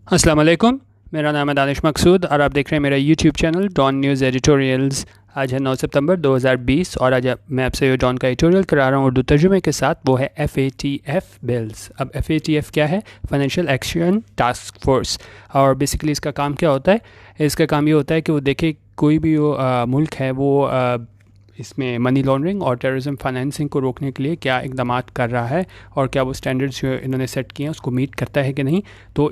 अस्सलाम वालेकुम। मेरा नाम है दानिश मकसूद और आप देख रहे हैं मेरा YouTube channel Dawn News editorials. आज है 9 सितंबर 2020 और आज मैं आपसे डॉन का एडिटोरियल करा रहा हूँ उर्दू तर्जुमे के साथ। वो है FATF बिल्स। अब FATF क्या है? Financial action task force. और बेसिकली इसका काम क्या होता है? इसका काम ये होता है कि वो देखे कोई भी वो मुल्क है वो इसमें मनी लॉन्ड्रिंग और टेररिज्म फाइनेंसिंग को रोकने के लिए क्या इकदाम कर रहा है और क्या वो स्टैंडर्ड्स जो इन्होंने सेट किए हैं उसको मीट करता है कि नहीं। तो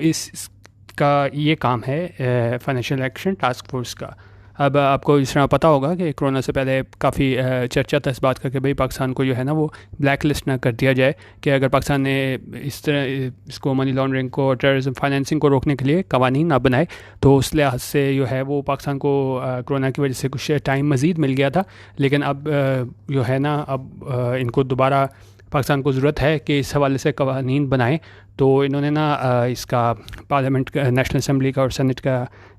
का ये काम है फाइनेंशियल एक्शन टास्क फोर्स का। अब आपको इस तरह पता होगा कि कोरोना से पहले काफ़ी चर्चा था इस बात का कि भाई पाकिस्तान को जो है ना वो ब्लैक लिस्ट ना कर दिया जाए कि अगर पाकिस्तान ने इस तरह इसको मनी लॉन्ड्रिंग को टेररिज्म फाइनेंसिंग को रोकने के लिए कवानीन ना बनाए तो उस लिहाज से जो है वो पाकिस्तान को कोरोना की वजह से कुछ टाइम मज़ीद मिल गया था। लेकिन अब जो है ना अब इनको दोबारा पाकिस्तान को ज़रूरत है कि इस हवाले से कवानीन बनाए। तो इन्होंने ना इसका पार्लियामेंट का नेशनल असम्बली का और सेनेट का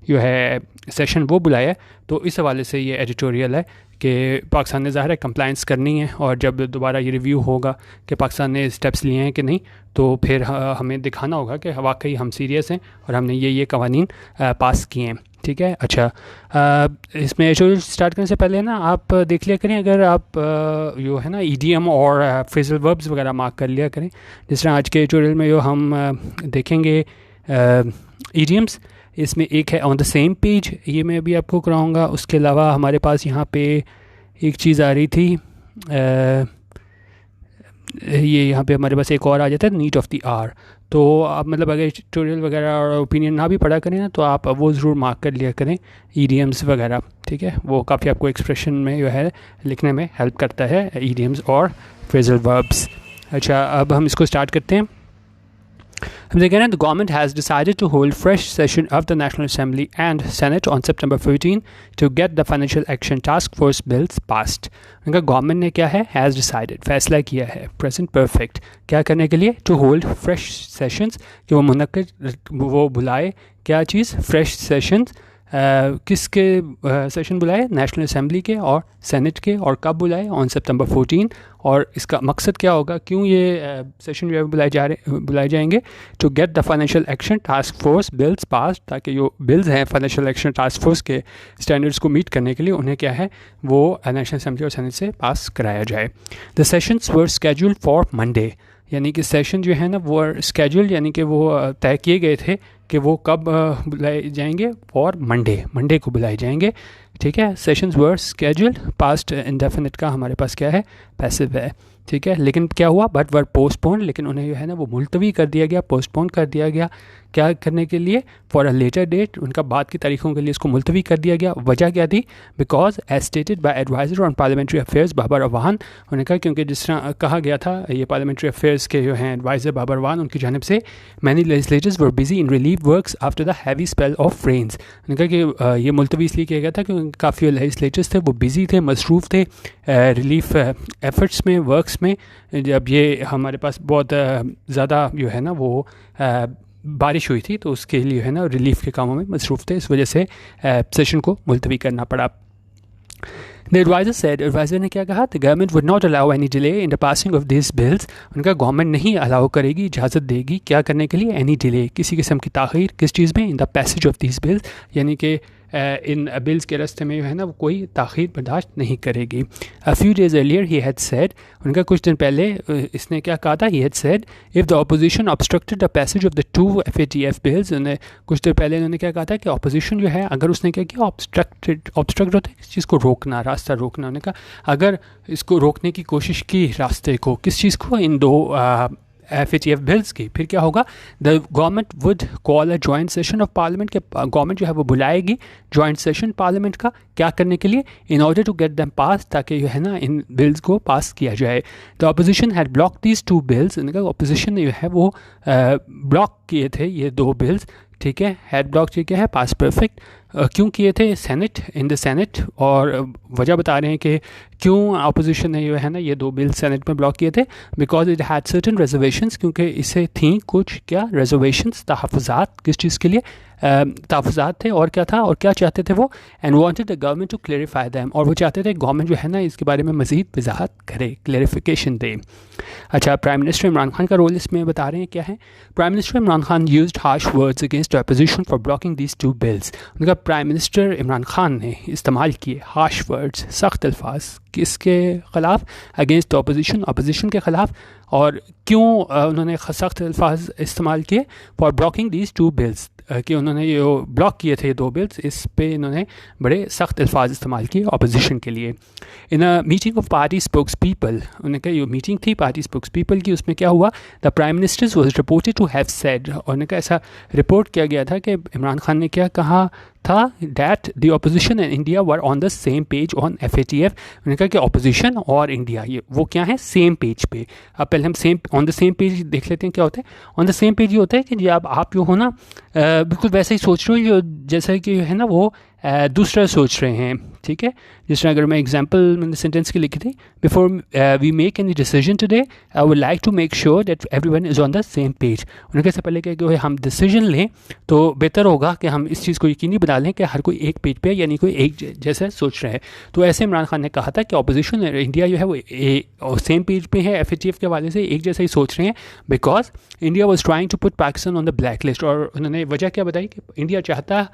जो है सेशन वो बुलाया है। तो इस हवाले से ये एडिटोरियल है कि पाकिस्तान ने ज़ाहिर है कंप्लाइंस करनी है और जब दोबारा ये रिव्यू होगा कि पाकिस्तान ने स्टेप्स लिए हैं कि नहीं तो फिर हमें दिखाना होगा कि वाकई हम सीरियस हैं और हमने ये कवानीन पास किए हैं। ठीक है। अच्छा, इसमें एडिटोरियल स्टार्ट करने से पहले ना आप देख लिया करें, अगर आप जो है ना ईडीएम और फ्रेजल वर्ब्स वगैरह मार्क कर लिया करें। जिस तरह आज के एडिटोरियल में जो हम देखेंगे ईडीएम्स, इसमें एक है ऑन द सेम पेज, ये मैं अभी आपको कराऊंगा। उसके अलावा हमारे पास यहाँ पे एक चीज़ आ रही थी, ये यहाँ पे हमारे पास एक और आ जाता है नीड ऑफ द आर। तो आप मतलब अगर ट्यूटोरियल वगैरह और ओपिनियन ना भी पढ़ा करें ना तो आप वो ज़रूर मार्क कर लिया करें ईडीएम्स वगैरह। ठीक है, वो काफ़ी आपको एक्सप्रेशन में जो है लिखने में हेल्प करता है, ईडीएम्स और फ्रेजल वर्ब्स। अच्छा, अब हम इसको स्टार्ट करते हैं। Again, the government has decided to hold fresh session of the National Assembly and Senate on September 14 to get the Financial Action Task Force bills passed. उनका गवर्नमेंट ने क्या है, हैज़ डिसाइडेड, फैसला किया है, प्रेजेंट परफेक्ट, क्या करने के लिए, टू होल्ड फ्रेश सेशंस, कि वो मुनक्किद वो बुलाए क्या चीज़, फ्रेश सेशंस। किसके सेशन बुलाए, नेशनल असम्बली के और सेनेट के, और कब बुलाए, ऑन सितंबर 14। और इसका मकसद क्या होगा, क्यों ये सेशन जो है बुलाए जाएंगे, to get the financial action task force bills pass, ताकि जो बिल्स हैं फाइनेंशियल एक्शन टास्क फोर्स के स्टैंडर्ड्स को मीट करने के लिए उन्हें क्या है वो नेशनल असम्बली और सेनेट से पास कराया जाए। The sessions were scheduled for Monday, यानी कि सेशन जो है ना वो स्केड्यूल यानी कि वो तय किए गए थे कि वो कब बुलाए जाएंगे, फॉर मंडे को बुलाए जाएंगे। ठीक है, सेशंस वर स्केड्यूल्ड, पास्ट इंडेफिनिट का हमारे पास क्या है, पैसिव है। ठीक है, लेकिन क्या हुआ, बट वर पोस्टपोन, लेकिन उन्हें जो है ना वो मुलतवी कर दिया गया, पोस्टपोन कर दिया गया। क्या करने के लिए, फॉर अ लेटर डेट, उनका बाद की तारीखों के लिए इसको मुलतवी कर दिया गया। वजह क्या थी, because as stated by adviser on parliamentary affairs Babar Awan, उन्होंने कहा क्योंकि जिस तरह कहा गया था ये पार्लियामेंट्री अफेयर्स के जो हैं एडवाइज़र बाबर अवान, उनकी जानिब से many legislators were busy in relief works after the heavy spell of rains. उन्होंने कहा कि ये मुलतवी इसलिए किया गया था क्योंकि काफ़ी लेजिस्लेटर्स थे वो बिजी थे, मसरूफ़ थे रिलीफ एफर्ट्स में, वर्क्स में। जब ये हमारे पास बहुत ज़्यादा जो है ना वो बारिश हुई थी तो उसके लिए है ना रिलीफ के कामों में मसरूफ़ थे, इस वजह से सेशन को मुलतवी करना पड़ा। The advisor said, एडवाइज़र ने क्या कहा, the government would not allow any delay in the passing of these bills, उनका गवर्नमेंट नहीं अलाउ करेगी, इजाज़त देगी क्या करने के लिए, any delay, किसी किस्म की ताख़ीर, किस चीज़ में, in the passage of these bills, यानी कि इन बिल्स के रास्ते में जो है ना वो कोई ताख़ीर बर्दाश्त नहीं करेगी। A few days earlier he had said, उनका कुछ दिन पहले इसने क्या कहा था, he had said if the opposition obstructed the passage of the two FATF bills, उन्हें कुछ देर पहले उन्होंने क्या कहा था कि ऑपोजिशन जो है अगर उसने क्या किया, ऑब्स्ट्रक्ट होता है किस चीज़ को रोकना, रास्ता रोकना, उन्होंने कहा अगर इसको रोकने की कोशिश की रास्ते को, किस चीज़ को, इन दो FATF बिल्स की, फिर क्या होगा, the government would call a joint session of parliament, के गवर्नमेंट जो है वो बुलाएगी जॉइंट सेशन पार्लियामेंट का, क्या करने के लिए, in order to get them pass, ताकि जो है ना इन बिल्स को पास किया जाए। The opposition had block these two bills, उनका अपोजिशन जो है वो ब्लॉक किए थे ये दो बिल्स। ठीक है, हेड ब्लॉक क्या है, पास परफेक्ट, क्यों किए थे, सेनेट, इन द सेनेट, और वजह बता रहे हैं कि क्यों अपोजिशन ने जो है ना ये दो बिल सेनेट में ब्लॉक किए थे, because it had certain reservations, क्योंकि इसे थी कुछ क्या रिजर्वेशंस, तहफ़्फ़ुज़ात, किस चीज़ के लिए, तहफ़्फ़ुज़ात थे और क्या था और क्या चाहते थे वो, and wanted the government to clarify them, और वो चाहते थे गवर्नमेंट जो है ना इसके बारे में मज़ीद वजाहत करे, क्लेरिफिकेशन दे। अच्छा, प्राइम मिनिस्टर इमरान खान का रोल इसमें बता रहे हैं क्या है। Prime minister Imran Khan used harsh words against opposition for blocking these two bills. उनका प्राइम मिनिस्टर इमरान खान ने इस्तेमाल किए हार्श वर्ड्स, सख्त अल्फाज, किसके ख़िलाफ़, अगेंस्ट अपोजिशन के ख़िलाफ़। और क्यों उन्होंने सख्त अल्फाज इस्तेमाल किए, for blocking these two bills, कि उन्होंने ये ब्लॉक किए थे 2 बिल्स, इस पे इन्होंने बड़े सख्त अल्फाज इस्तेमाल किए अपोजिशन के लिए। In a meeting of party spokespeople, उन्होंने कहा ये मीटिंग थी पार्टी स्पोक्स पीपल की, उसमें क्या हुआ, the prime minister was reported to have said, और उन्होंने कहा ऐसा रिपोर्ट किया गया था कि इमरान खान ने क्या कहा था, that the opposition and India were on the same page on FATF। उन्होंने कहा कि अपोजिशन और इंडिया ये वो क्या है, सेम पेज पे। अब पहले हम same on the same page देख लेते हैं क्या होता है। ऑन द सेम पेज ये होता है कि जब आप जो हो ना बिल्कुल वैसे ही सोच रहे हो जैसा कि है ना वो दूसरा सोच रहे हैं, ठीक है। जिस तरह अगर मैं एग्जांपल मैंने सेंटेंस की लिखी थी, before we make any decision today I would like to make sure that everyone is on the same page. उन्होंने कैसे पहले कि हम डिसीजन लें तो बेहतर होगा कि हम इस चीज़ को यकीनी बना लें कि हर कोई एक पेज पे यानी कोई एक जैसा सोच रहे हैं। तो ऐसे इमरान खान ने कहा था कि अपोजिशन इंडिया जो है वो सेम पेज पे है, FATF के हवाले से एक जैसा ही सोच रहे हैं, because India was trying to put Pakistan on the black list. और उन्होंने वजह क्या बताई कि इंडिया चाहता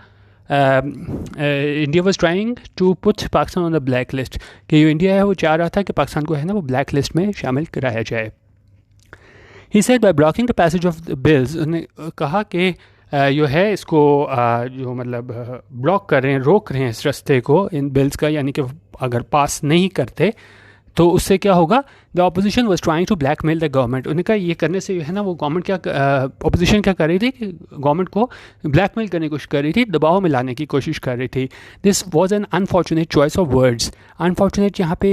India was trying to put Pakistan on the black list, कि जो इंडिया है वो चाह रहा था कि पाकिस्तान को है ना वो ब्लैक लिस्ट में शामिल कराया जाए। He said by blocking the passage of the bills, उन्होंने कहा कि जो है इसको जो मतलब ब्लॉक कर रहे हैं, रोक रहे हैं इस रास्ते को इन बिल्स का, यानी कि अगर पास नहीं करते तो उससे क्या होगा, the opposition was trying to blackmail the government. उन्होंने कहा ये करने से है ना वो गवर्नमेंट क्या अपोजिशन क्या कर रही थी कि गवर्नमेंट को ब्लैकमेल करने की कोशिश कर रही थी, दबाव में लाने की कोशिश कर रही थी। This was an unfortunate choice of words. Unfortunate यहाँ पे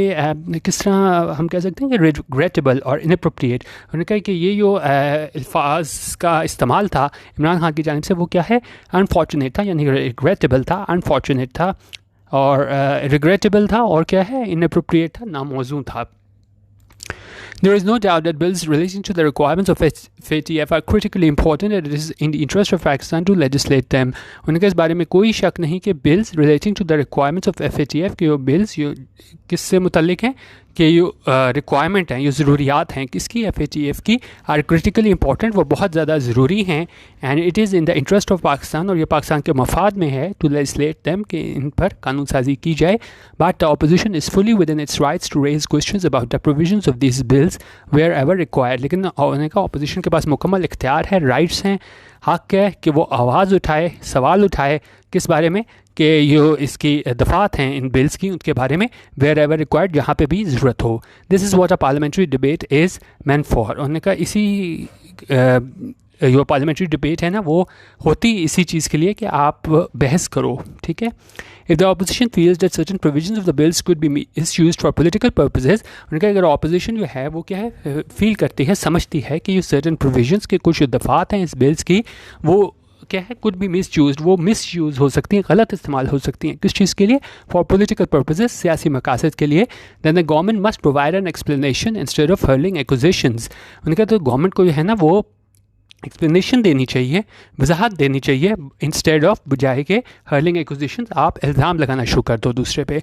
किस तरह हम कह सकते हैं कि रिग्रेटेबल और इनअप्रोप्रिएट। उन्होंने कहा कि ये जो अल्फाज का इस्तेमाल था इमरान खान की जानिब से वो क्या है, अनफॉर्चुनेट था, यानी रिग्रेटेबल था, अनफॉर्चुनेट था और रिग्रेटेबल था, और क्या है, इनअप्रोप्रिएट था, नामौजूद था। There is no doubt that bills relating to the requirements of FATF are critically important and it is in the interest of Pakistan to legislate them. उनके इस बारे में कोई शक नहीं कि bills relating to the requirements of FATF के जो bills ये किससे मुतल्लिक हैं, कि ये रिक्वायरमेंट हैं, ये ज़रूरियात हैं किसकी, FATF की, आर क्रिटिकली इंपॉर्टेंट, वो बहुत ज़्यादा ज़रूरी हैं, and it is in the interest of Pakistan, और ये पाकिस्तान के मफाद में है टू लेजिस्लेट दैम, कि इन पर कानून साजी की जाए। But the opposition is fully within its rights to raise questions about the provisions of this bills wherever required. लेकिन उन्होंने कहा अपोजिशन के पास मुकम्मल इख्तियार है, राइट्स हैं, हक़ है कि वो आवाज़ उठाए, सवाल उठाए, किस बारे में, कि जो इसकी दफ़ात हैं इन बिल्स की उनके बारे में, वेयर एवर रिक्वायर्ड, जहाँ पे भी ज़रूरत हो। This is what a parliamentary debate is meant for. उन्होंने कहा इसी जो पार्लियामेंट्री डिबेट है ना वो होती इसी चीज़ के लिए कि आप बहस करो, ठीक है। If the opposition feels that certain provisions of the bills could be misused for political purposes, उनका अगर opposition जो है वो क्या है, फील करती है, समझती है कि ये certain provisions के कुछ दफ़ात हैं इस बिल्स की, वो क्या है, कुड बी मिसयूज, वो मिसयूज़ हो सकती हैं, गलत इस्तेमाल हो सकती हैं, किस चीज़ के लिए, फॉर पोलिटिकल पर्पजेज, सियासी मकासद के लिए, then the government must provide an explanation instead of hurling accusations. उनका तो गवर्नमेंट को जो है ना वो एक्सप्लेनेशन देनी चाहिए, वजाहत देनी चाहिए, इंस्टेड ऑफ बजाय के हर्लिंग एक्यूजेशंस, आप इल्ज़ाम लगाना शुरू कर दो दूसरे पे।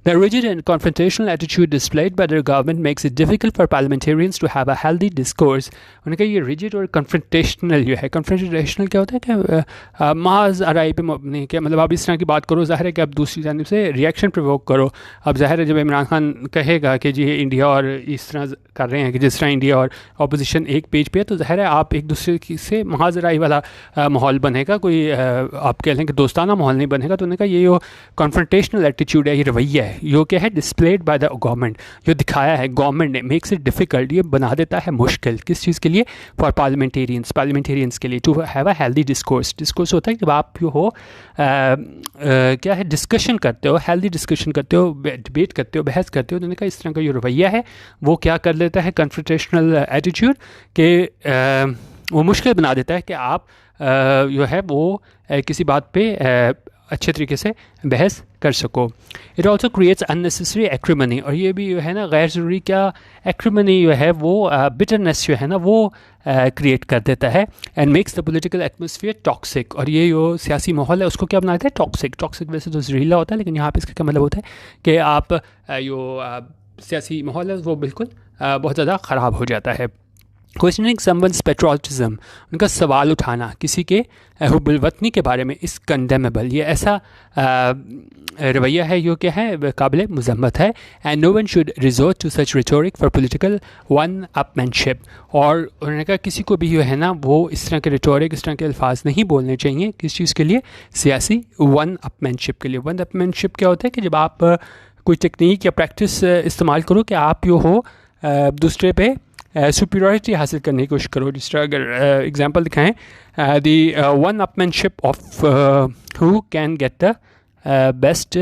The rigid and confrontational attitude displayed by the government makes it difficult for parliamentarians to have a healthy discourse. उन्होंने कहा ये rigid और confrontational जो है, confrontational क्या होता है कि महज आराई पे नहीं, क्या मतलब आप इस तरह की बात करो, ज़ाहिर है कि आप दूसरी जानिब से रिएक्शन प्रोवोक करो। अब ज़ाहिर है जब इमरान खान कहेगा कि जी इंडिया और इस तरह कर रहे हैं कि जिस तरह इंडिया और अपोजिशन एक पेज पे है, तो ज़ाहिर है आप एक दूसरे से महज आराई वाला माहौल बनेगा, कोई आप कह लें कि दोस्ताना माहौल नहीं बनेगा। तो उन्होंने कहा ये जो कॉन्फ्रंटेशनल एटीट्यूड है, ये रवैया है, यो क्या है, डिस्प्लेड बाय द गवर्नमेंट, जो दिखाया है गवर्नमेंट ने, मेक्स इट डिफ़िकल्ट, ये बना देता है मुश्किल, किस चीज़ के लिए, फॉर पार्लियामेंटेरियंस के लिए, to have a healthy discourse होता है जब आप जो हो क्या है, डिस्कशन करते हो, हेल्दी डिस्कशन करते हो, डिबेट करते हो, बहस करते हो। तो उन्होंने कहा इस तरह का जो रवैया है वो क्या कर लेता है, कन्फ्रंटेशनल एटीट्यूड के वो मुश्किल बना देता है कि आप जो है वो किसी बात पे अच्छे तरीके से बहस कर सको। इट ऑल्सो क्रिएट्स अननेसेसरी एक्रिमनी, और ये भी जो है ना गैर ज़रूरी क्या एक्रिमनी जो है वो बिटरनेस जो है ना वो क्रिएट कर देता है। And makes the political atmosphere toxic, और ये जो सियासी माहौल है उसको क्या बनाते हैं, टॉक्सिक। टॉक्सिक वैसे तो जहरीला होता है, लेकिन यहाँ पे इसका क्या मतलब होता है कि आप जो सियासी माहौल है वो बिल्कुल बहुत ज़्यादा ख़राब हो जाता है। क्वेश्चनिंग समवन्स पेट्रोटिज्म, उनका सवाल उठाना किसी के हुब्बुल-वतनी के बारे में, इस कंडेमेबल, ये ऐसा रवैया है जो क्या है काबिल मज़म्मत है। And no one should resort to such rhetoric for political one upmanship, और उन्होंने कहा किसी को भी जो है ना वो इस तरह के रिटोरिक, इस तरह के अल्फाज नहीं बोलने चाहिए। किस चीज़ के लिए, सियासी वन अपमैनशिप के लिए। वन अपमैनशिप क्या होता है कि जब आप कोई टेक्निक या प्रैक्टिस इस्तेमाल करो कि आप जो हो दूसरे पे सुपीरियरिटी हासिल करने की कोशिश करो। जिस तरह अगर एग्जांपल दिखाएं, the one upmanship of who can get the best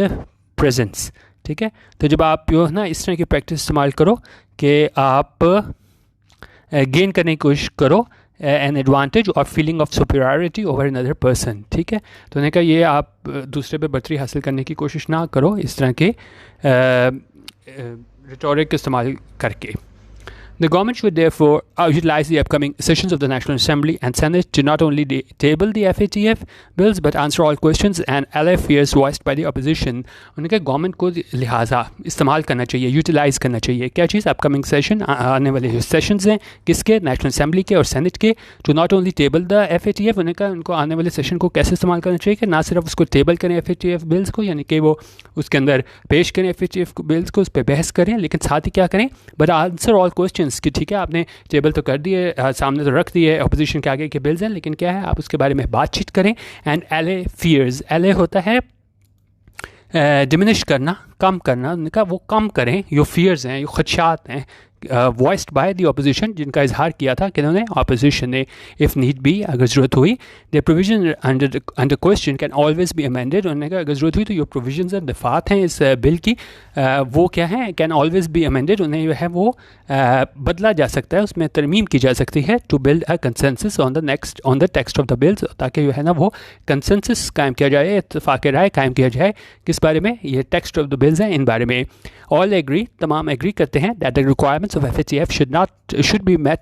presence, ठीक है। तो जब आप जो है ना इस तरह की प्रैक्टिस इस्तेमाल करो कि आप गेन करने की कोशिश करो एन एडवांटेज और feeling of superiority over another person, ठीक है। तो उन्होंने कहा ये आप दूसरे पे बर्तरी हासिल करने की कोशिश ना करो इस तरह के रिटोरिक इस्तेमाल करके। The government should therefore utilize the upcoming sessions of the National Assembly and Senate to not only table the FATF bills but answer all questions and allay fears voiced by the opposition. उन्होंने कहा government को लिहाजा इस्तेमाल करना चाहिए, utilise करना चाहिए। क्या चीज़, अपकमिंग सेशन, आने वाले जो सेशंस हैं किसके, नेशनल असेंबली के और सेनेट के, to not only table the FATF। उन्होंने कहा उनको आने वाले सेशन को कैसे इस्तेमाल करना चाहिए कि ना सिर्फ उसको टेबल करें FATF बिल्स को, यानी कि वो उसके अंदर पेश करें FATF बिल्स को, उस पर बहस करें, लेकिन साथ ही क्या करें, बट आंसर ऑल क्वेश्चन कि ठीक है आपने टेबल तो कर दिए, सामने तो रख दिए अपोजिशन के आगे के बिल्स हैं, लेकिन क्या है आप उसके बारे में बातचीत करें। एंड एले फियर्स, एले होता है डिमिनिश करना, कम करना। उनका वो कम करें जो फियर्स हैं, जो खदशात हैं वॉइस्ड बाय द अपोजिशन, जिनका इजहार किया था कि उन्होंने अपोजिशन ने, इफ़ नीड बी, अगर ज़रूरत हुई, the provision under question can always be amended. उन्होंने कहा अगर ज़रूरत हुई तो जो प्रोविजन हैं, दफ़ात हैं इस बिल की, वो क्या है, कैन ऑलवेज बी अमेंडेड, उन्हें जो है वो बदला जा सकता है, उसमें तरमीम की जा सकती है, to build a consensus on the text of the bills, ताकि जो है ना वो कंसेंसस कायम किया जाए, इत्तेफाक राय कायम किया जाए किस बारे में, ये टेक्स्ट ऑफ द बिल्स हैं इन बारे में। ऑल एग्री, तमाम एग्री करते हैं that the requirements of FATF should be met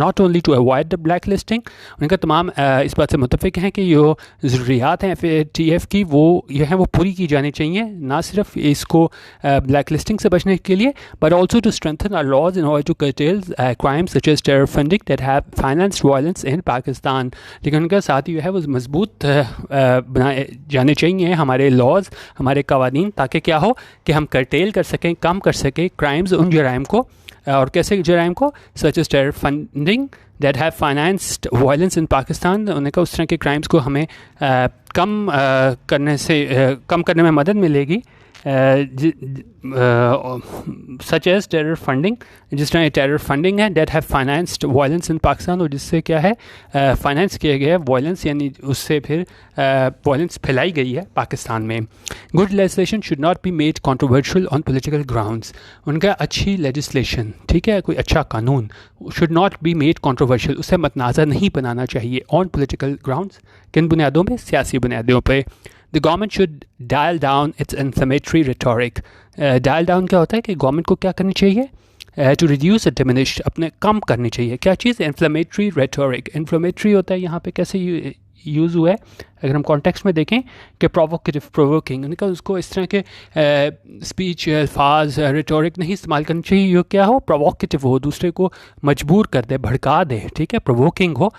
not only to avoid the blacklisting। उनका तमाम इस बात से मुतफिक हैं कि जो ज़रूरियात हैं FATF की वो ये हैं वो पूरी की जानी चाहिए, ना सिर्फ इसको ब्लैक लिस्टिंग से बचने के लिए, but also to strengthen our laws in order to curtail crime such as terror funding that have financed violence in Pakistan. लेकिन उनका साथ ही जो है वो मजबूत बनाए जाने चाहिए हमारे लॉज, हमारे कवानीन, ताकि क्या हो कि हम curtail कर सकें, कम कर सकें क्राइम्स, उन जराइम को, और कैसे जराइम को, such as terror funding that have financed violence in Pakistan. उन्होंने कहा उस तरह के क्राइम्स को हमें कम करने में मदद मिलेगी, सच एज टेरर फंडिंग, जिस तरह टेरर फंडिंग है, that have financed violence in Pakistan, और जिससे क्या है फाइनेंस किया गया है वायलेंस, यानी उससे फिर वायलेंस फैलाई गई है पाकिस्तान में। Good legislation should not be made controversial on political grounds. उनका अच्छी लेजिस्लेशन, ठीक है, कोई अच्छा कानून should not be made controversial, उसे मतनाज़ा नहीं बनाना चाहिए ऑन पॉलिटिकल ग्राउंड्स, किन बुनियादों पर, सियासी बुनियादों पर। The government should dial down its inflammatory rhetoric। dial down क्या होता है कि गवर्नमेंट को क्या करनी चाहिए, to reduce or diminish, अपने कम करनी चाहिए। क्या चीज़, inflammatory rhetoric। inflammatory होता है यहाँ पे कैसे यूज़ हुआ है, अगर हम कॉन्टेक्स्ट में देखें कि प्रोवोकिंग, उनका उसको इस तरह के स्पीच, अल्फाज, रिटोरिक नहीं इस्तेमाल करनी चाहिए, ये क्या हो, प्रोवोकेटिव हो, दूसरे को मजबूर कर दे, भड़का दे, ठीक है, प्रोवोकिंग हो।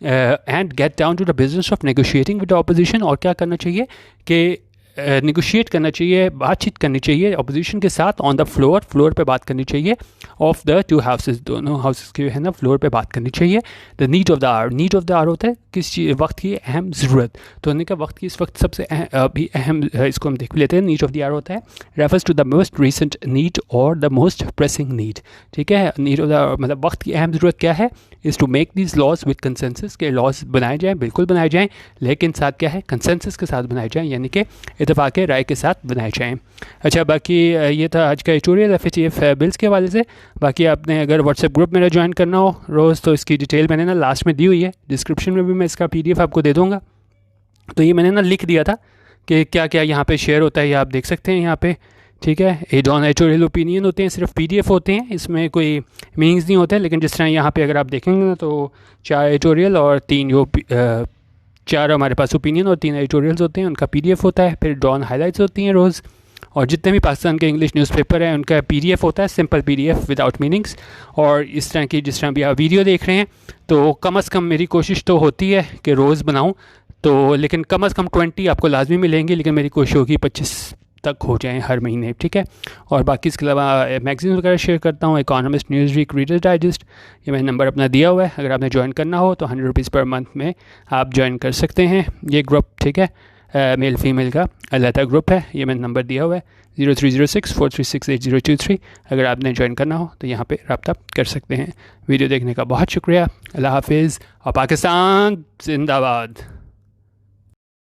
And get down to the business of negotiating with opposition, और क्या करना चाहिए कि नेगोशिएट करना चाहिए, बातचीत करनी चाहिए अपोजिशन के साथ ऑन द फ्लोर पे बात करनी चाहिए, ऑफ द टू हाउसेस, दोनों हाउसेस के है ना फ्लोर पे बात करनी चाहिए। The need of the hour, need of the hour होता है किस चीज़, वक्त की अहम ज़रूरत। तो उन्होंने कहा वक्त की इस वक्त सबसे अभी अहम, इसको हम देख भी लेते हैं, नीड ऑफ द आवर होता है refers to the most recent need और द मोस्ट प्रेसिंग नीड, ठीक है। नीड ऑफ द मतलब वक्त की अहम ज़रूरत क्या है, is to make these laws with consensus, के लॉज बनाए जाएँ, बिल्कुल बनाए जाएँ, लेकिन साथ क्या है, कंसेंसस के साथ बनाए जाएँ, यानी कि इत्तेफाक राय के साथ बनाए जाएँ। अच्छा, बाकी ये था आज का एडिटोरियल FATF बिल्स के हवाले से। बाकी आपने अगर व्हाट्सएप ग्रुप मेरा ज्वाइन करना हो रोज़, तो इसकी डिटेल मैंने ना लास्ट में दी हुई है, डिस्क्रिप्शन में भी मैं इसका PDF आपको दे दूँगा। तो ये मैंने ना लिख दिया था कि क्या क्या यहाँ पे शेयर होता है, ये आप देख सकते हैं यहाँ पे, ठीक है। ये नॉन एडिटोरियल ओपिनियन होते हैं, सिर्फ PDF होते हैं, इसमें कोई मीनिंग्स नहीं होते। लेकिन जिस तरह यहाँ पे अगर आप देखेंगे ना, तो 4 एडिटोरियल और 3 4 हमारे पास ओपिनियन और 3 एडिटोरियल्स होते हैं, उनका PDF होता है। फिर डॉन हाइलाइट्स होती हैं रोज़, और जितने भी पाकिस्तान के इंग्लिश न्यूज़पेपर हैं उनका PDF होता है, सिंपल PDF विदाउट मीनिंग्स। और इस तरह की जिस तरह भी आप वीडियो देख रहे हैं, तो कम से कम मेरी कोशिश तो होती है कि रोज़ बनाऊँ, तो लेकिन कम से कम 20 आपको लाजमी मिलेंगे, लेकिन मेरी कोशिश होगी 25 तक हो जाएँ हर महीने, ठीक है। और बाकी इसके अलावा मैगजीन वगैरह शेयर करता हूँ, Economist, Newsweek, Reader's Digest, ये मैंने नंबर अपना दिया हुआ है। अगर आपने ज्वाइन करना हो तो 100 रुपीज़ पर मंथ में आप ज्वाइन कर सकते हैं ये ग्रुप, ठीक है। मेल फीमेल का अलग ग्रुप है, ये मैंने नंबर दिया हुआ है 0306-436-8023। अगर आपने ज्वाइन करना हो तो यहाँ पे रब्ता कर सकते हैं। वीडियो देखने का बहुत शुक्रिया। अल्लाह हाफिज़ और पाकिस्तान जिंदाबाद।